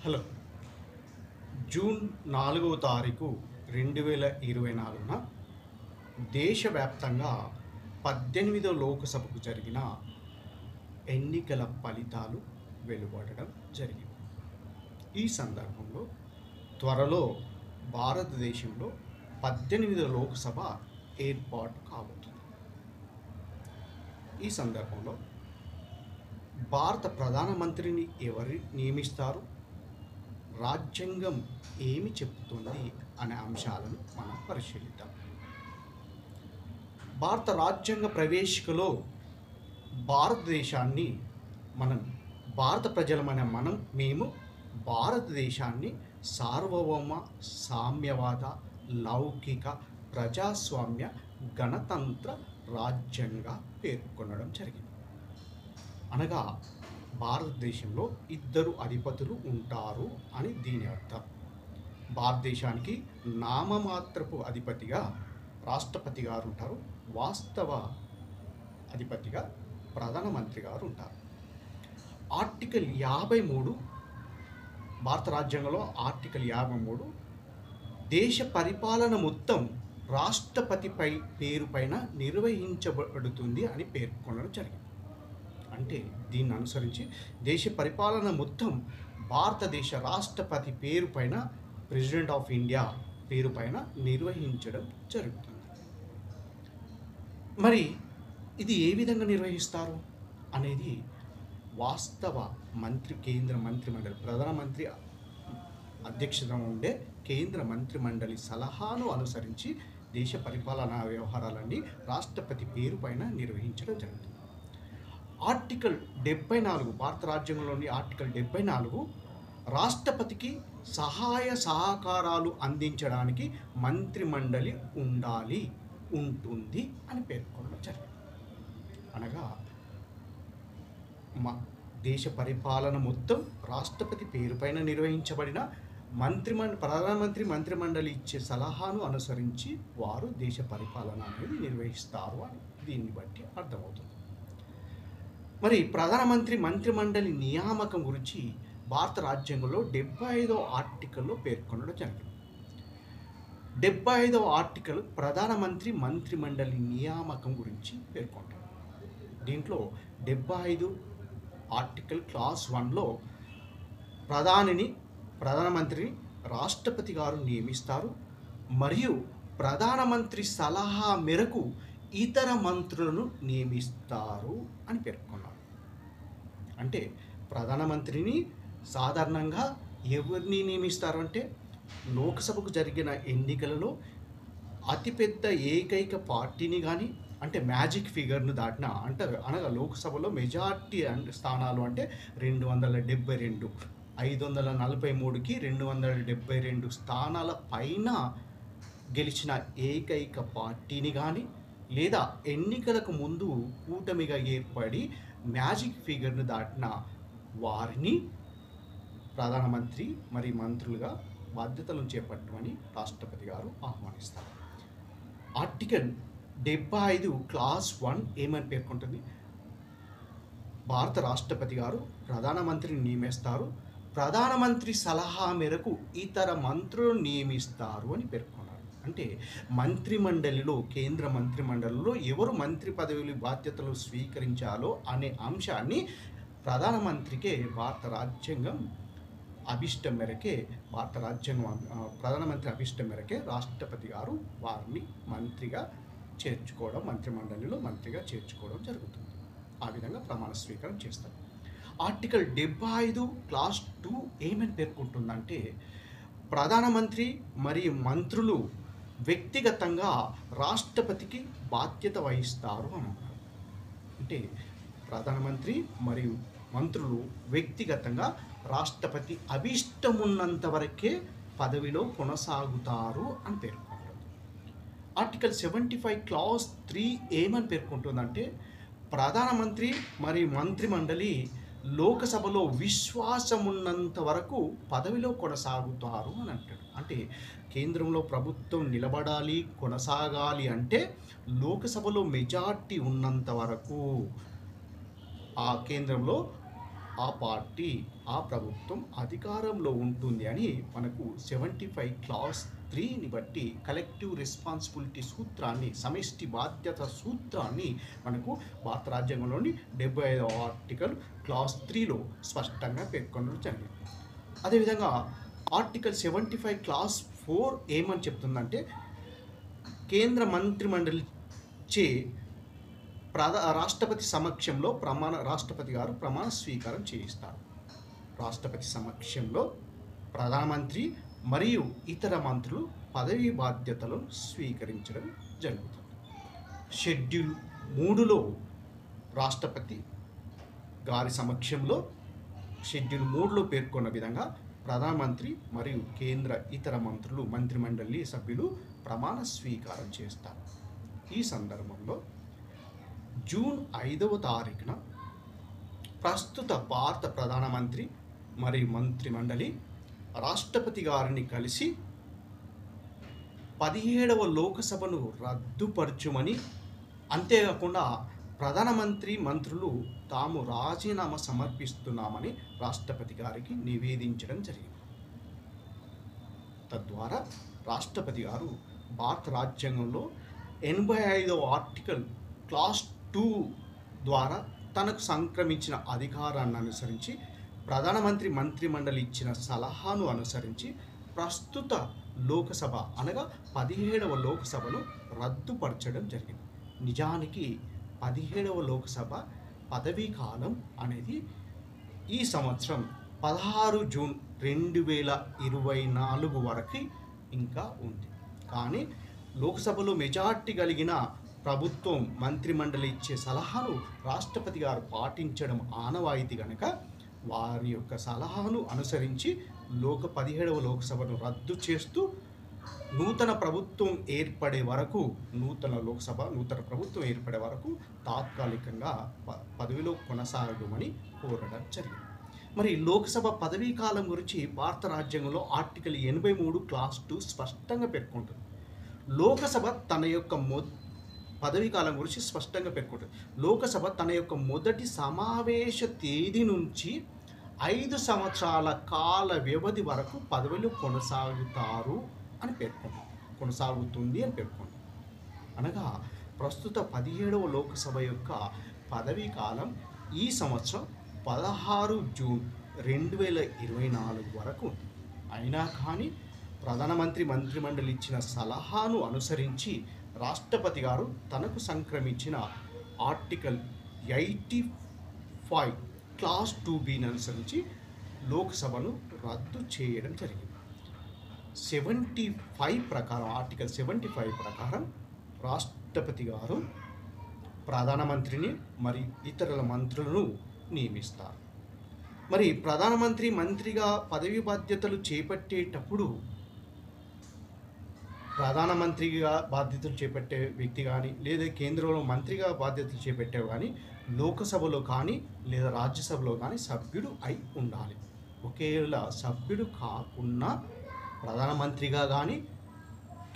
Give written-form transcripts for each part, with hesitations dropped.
Hello. June 4వ తారీఖు 2024న దేశవ్యాప్తంగా 18వ లోకసభకు జరిగిన ఎన్నికల ఫలితాలు వెలువడడం జరిగింది. ఈ సందర్భంలో త్వరలో భారతదేశంలో 18వ లోకసభ ఏర్పాటు కాబోతుంది. ఈ సందర్భంలో భారత ప్రధానమంత్రిని ఎవరు నియమిస్తారు, రాజ్యాంగం ఏమి చెప్తుంది అనే అంశాలను మనం పరిశీలిద్దాం. భారత రాజ్యాంగ ప్రవేశికలో భారతదేశాన్ని భారత ప్రజలమైన మేము భారతదేశాన్ని సార్వభౌమ సామ్యవాద లౌకిక ప్రజాస్వామ్య గణతంత్ర రాజ్యంగా పేర్కొనడం జరిగింది. అనగా భారతదేశంలో ఇద్దరు అధిపతులు ఉంటారు అని దీని అర్థం. భారతదేశానికి నామమాత్రపు అధిపతిగా రాష్ట్రపతి గారు ఉంటారు, వాస్తవ అధిపతిగా ప్రధానమంత్రి గారు ఉంటారు. ఆర్టికల్ 53 భారత రాజ్యాంగంలో ఆర్టికల్ 53 దేశ పరిపాలన మొత్తం రాష్ట్రపతిపై పేరుపైన నిర్వహించబడుతుంది అని పేర్కొనడం జరిగింది. అంటే దీన్ని అనుసరించి దేశ పరిపాలన మొత్తం భారతదేశ రాష్ట్రపతి పేరుపైన, ప్రెసిడెంట్ ఆఫ్ ఇండియా పేరుపైన నిర్వహించడం జరుగుతుంది. మరి ఇది ఏ విధంగా నిర్వహిస్తారు అనేది వాస్తవ కేంద్ర మంత్రిమండలి, ప్రధానమంత్రి అధ్యక్షతన ఉండే కేంద్ర మంత్రిమండలి సలహాను అనుసరించి దేశ పరిపాలనా వ్యవహారాలన్నీ రాష్ట్రపతి పేరుపైన నిర్వహించడం జరుగుతుంది. ఆర్టికల్ 74 భారత రాజ్యాంగంలోని ఆర్టికల్ 74 రాష్ట్రపతికి సహాయ సహకారాలు అందించడానికి మంత్రిమండలి ఉంటుంది అని పేర్కొనడం జరిగింది. అనగా దేశ పరిపాలన మొత్తం రాష్ట్రపతి పేరుపైన నిర్వహించబడిన ప్రధానమంత్రి మంత్రిమండలి ఇచ్చే సలహాను అనుసరించి వారు దేశ పరిపాలన అనేది నిర్వహిస్తారు అని దీన్ని బట్టి అర్థమవుతుంది. మరి ప్రధానమంత్రి మంత్రిమండలి నియామకం గురించి భారత రాజ్యాంగంలో 75వ ఆర్టికల్లో పేర్కొనడం జరిగింది. 75వ ఆర్టికల్ ప్రధానమంత్రి మంత్రిమండలి నియామకం గురించి పేర్కొంటారు. దీంట్లో 75 ఆర్టికల్ క్లాస్ 1లో ప్రధానమంత్రిని రాష్ట్రపతి గారు నియమిస్తారు మరియు ప్రధానమంత్రి సలహా మేరకు ఇతర మంత్రులను నియమిస్తారు అని పేర్కొన్నారు. అంటే ప్రధానమంత్రిని సాధారణంగా ఎవరిని నియమిస్తారు అంటే లోక్సభకు జరిగిన ఎన్నికలలో అతిపెద్ద ఏకైక పార్టీని కానీ, అంటే మ్యాజిక్ ఫిగర్ను దాటిన అనగా లోక్సభలో మెజార్టీ స్థానాలు అంటే 272, 543కి 272 స్థానాల పైన గెలిచిన ఏకైక పార్టీని కానీ, లేదా ఎన్నికలకు ముందు కూటమిగా ఏర్పడి మ్యాజిక్ ఫిగర్ను దాటిన వారిని ప్రధానమంత్రి మరియు మంత్రులుగా బాధ్యతలను చేపట్టమని రాష్ట్రపతి గారు ఆహ్వానిస్తారు. ఆర్టికల్ 75 క్లాస్ 1 ఏమని పేర్కొంటుంది? భారత రాష్ట్రపతి గారు ప్రధానమంత్రిని నియమిస్తారు, ప్రధానమంత్రి సలహా మేరకు ఇతర మంత్రులను నియమిస్తారు అని పేర్కొన్నారు. అంటే మంత్రిమండలిలో, కేంద్ర మంత్రిమండలిలో ఎవరు మంత్రి పదవులు బాధ్యతలు స్వీకరించాలో అనే అంశాన్ని ప్రధానమంత్రికే ప్రధానమంత్రి అభిష్టం మేరకే రాష్ట్రపతి గారు వారిని మంత్రిమండలిలో మంత్రిగా చేర్చుకోవడం జరుగుతుంది. ఆ విధంగా ప్రమాణ స్వీకారం చేస్తారు. ఆర్టికల్ 75 క్లాస్ 2 ఏమని పేర్కొంటుందంటే ప్రధానమంత్రి మరియు మంత్రులు వ్యక్తిగతంగా రాష్ట్రపతికి బాధ్యత వహిస్తారు అని అన్నారు. అంటే ప్రధానమంత్రి మరియు మంత్రులు వ్యక్తిగతంగా రాష్ట్రపతి అభిష్టం ఉన్నంత వరకే పదవిలో కొనసాగుతారు అని పేర్కొంటుంది. ఆర్టికల్ 75 క్లాస్ 3 ఏమని పేర్కొంటుందంటే ప్రధానమంత్రి మరియు మంత్రిమండలి లోకసభలో విశ్వాసం ఉన్నంత వరకు పదవిలో కొనసాగుతారు అని అంటాడు. అంటే కేంద్రంలో ప్రభుత్వం నిలబడాలి, కొనసాగాలి అంటే లోకసభలో మెజార్టీ ఉన్నంత వరకు ఆ కేంద్రంలో ఆ పార్టీ ఆ ప్రభుత్వం అధికారంలో ఉంటుంది అని మనకు 75 క్లాస్ 3ని బట్టి కలెక్టివ్ రెస్పాన్సిబిలిటీ సూత్రాన్ని, సమిష్టి బాధ్యత సూత్రాన్ని మనకు భారత రాజ్యాంగంలోని 75వ ఆర్టికల్ క్లాస్ 3లో స్పష్టంగా పేర్కొనడం జరిగింది. అదేవిధంగా ఆర్టికల్ 75 క్లాస్ 4 ఏమని చెప్తుందంటే కేంద్ర మంత్రిమండలి చే రాష్ట్రపతి సమక్షంలో రాష్ట్రపతి గారు ప్రమాణ స్వీకారం చేయిస్తారు. రాష్ట్రపతి సమక్షంలో ప్రధానమంత్రి మరియు ఇతర మంత్రులు పదవీ బాధ్యతలను స్వీకరించడం జరుగుతుంది. షెడ్యూల్ 3లో రాష్ట్రపతి గారి సమక్షంలో షెడ్యూల్ 3లో పేర్కొన్న విధంగా ప్రధానమంత్రి మరియు కేంద్ర ఇతర మంత్రులు మంత్రిమండలి సభ్యులు ప్రమాణ స్వీకారం చేస్తారు. ఈ సందర్భంలో జూన్ 5వ తారీఖున ప్రస్తుత భారత ప్రధానమంత్రి మరియు మంత్రిమండలి రాష్ట్రపతి గారిని కలిసి 17వ లోకసభను రద్దుపరచుమని, అంతేకాకుండా ప్రధానమంత్రి మంత్రులు తాము రాజీనామా సమర్పిస్తున్నామని రాష్ట్రపతి గారికి నివేదించడం జరిగింది. తద్వారా రాష్ట్రపతి గారు భారత రాజ్యాంగంలో 85వ ఆర్టికల్ క్లాస్ 2 ద్వారా తనకు సంక్రమించిన అధికారాన్ని అనుసరించి ప్రధానమంత్రి మంత్రిమండలి ఇచ్చిన సలహాను అనుసరించి ప్రస్తుత లోకసభ అనగా 17వ లోకసభను రద్దుపరచడం జరిగింది. నిజానికి 17వ లోకసభ పదవీ కాలం అనేది ఈ సంవత్సరం 16 జూన్ 2024 వరకు ఇంకా ఉంది. కానీ లోక్సభలో మెజార్టీ కలిగిన ప్రభుత్వం మంత్రిమండలి ఇచ్చే సలహాను రాష్ట్రపతి గారు పాటించడం ఆనవాయితీ కనుక వారి యొక్క సలహాను అనుసరించి 17వ లోక్సభను రద్దు చేస్తూ నూతన ప్రభుత్వం ఏర్పడే వరకు నూతన ప్రభుత్వం ఏర్పడే వరకు తాత్కాలికంగా పదవిలో కొనసాగమని కోరడం జరిగింది. మరి లోక్సభ పదవీ కాలం గురించి భారత రాజ్యాంగంలో ఆర్టికల్ 83 క్లాస్ 2 స్పష్టంగా పేర్కొంటుంది. లోకసభ తన యొక్క పదవీ కాలం గురించి స్పష్టంగా పేర్కొంటుంది. లోకసభ తన యొక్క మొదటి సమావేశ తేదీ నుంచి 5 సంవత్సరాల కాల వ్యవధి వరకు పదవిలో కొనసాగుతుంది అని పేర్కొంది. అనగా ప్రస్తుత 17వ లోకసభ యొక్క పదవీ కాలం ఈ సంవత్సరం 16 జూన్ 2024 వరకు ఉంది. అయినా కానీ ప్రధానమంత్రి మంత్రిమండలి ఇచ్చిన సలహాను అనుసరించి రాష్ట్రపతి గారు తనకు సంక్రమించిన ఆర్టికల్ 85 క్లాస్ 2బని అనుసరించి లోక్సభను రద్దు చేయడం జరిగింది. 75 ప్రకారం ఆర్టికల్ 75 ప్రకారం రాష్ట్రపతి గారు ప్రధానమంత్రిని మరియు ఇతరుల మంత్రులను నియమిస్తారు. మరి ప్రధానమంత్రి మంత్రిగా పదవి బాధ్యతలు చేపట్టేటప్పుడు ప్రధానమంత్రిగా బాధ్యతలు చేపట్టే వ్యక్తి కానీ లేదా కేంద్రంలో మంత్రిగా బాధ్యతలు చేపట్టేవి కానీ లోకసభలో కానీ లేదా రాజ్యసభలో కానీ సభ్యుడు అయి ఉండాలి. ఒకవేళ సభ్యుడు కాకుండా ప్రధానమంత్రిగా కానీ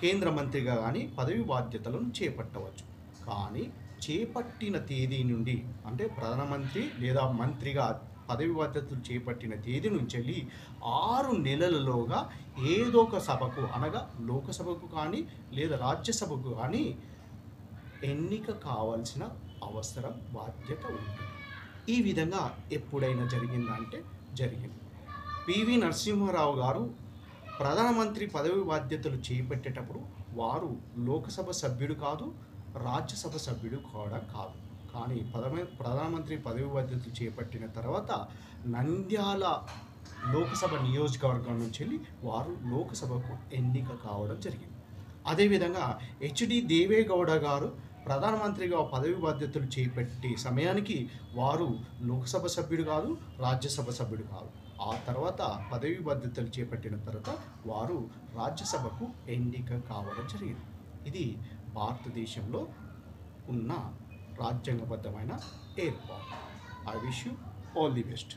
కేంద్ర మంత్రిగా కానీ పదవి బాధ్యతలను చేపట్టవచ్చు. కానీ చేపట్టిన తేదీ నుండి అంటే ప్రధానమంత్రి లేదా మంత్రిగా పదవి బాధ్యతలు చేపట్టిన తేదీ నుంచి వెళ్ళి 6 నెలలలోగా ఏదో ఒక సభకు అనగా లోకసభకు కానీ లేదా రాజ్యసభకు కానీ ఎన్నిక కావాల్సిన అవసరం బాధ్యత ఉంటుంది. ఈ విధంగా ఎప్పుడైనా జరిగిందంటే జరిగింది. పివి నరసింహారావు గారు ప్రధానమంత్రి పదవి బాధ్యతలు చేపట్టేటప్పుడు వారు లోకసభ సభ్యుడు కాదు, రాజ్యసభ సభ్యుడు కూడా కాదు. కానీ ప్రధానమంత్రి పదవి బాధ్యతలు చేపట్టిన తర్వాత నంద్యాల లోకసభ నియోజకవర్గం నుంచి వెళ్ళి వారు లోకసభకు ఎన్నిక కావడం జరిగింది. అదేవిధంగా హెచ్డి దేవేగౌడ గారు ప్రధానమంత్రిగా పదవి బాధ్యతలు చేపట్టే సమయానికి వారు లోక్సభ సభ్యుడు కాదు, రాజ్యసభ సభ్యుడు కాదు. ఆ తర్వాత పదవి బాధ్యతలు చేపట్టిన తర్వాత వారు రాజ్యసభకు ఎన్నిక కావడం జరిగింది. ఇది భారతదేశంలో ఉన్న రాజ్యాంగబద్ధమైన ఏర్పాటు. I wish you all the best.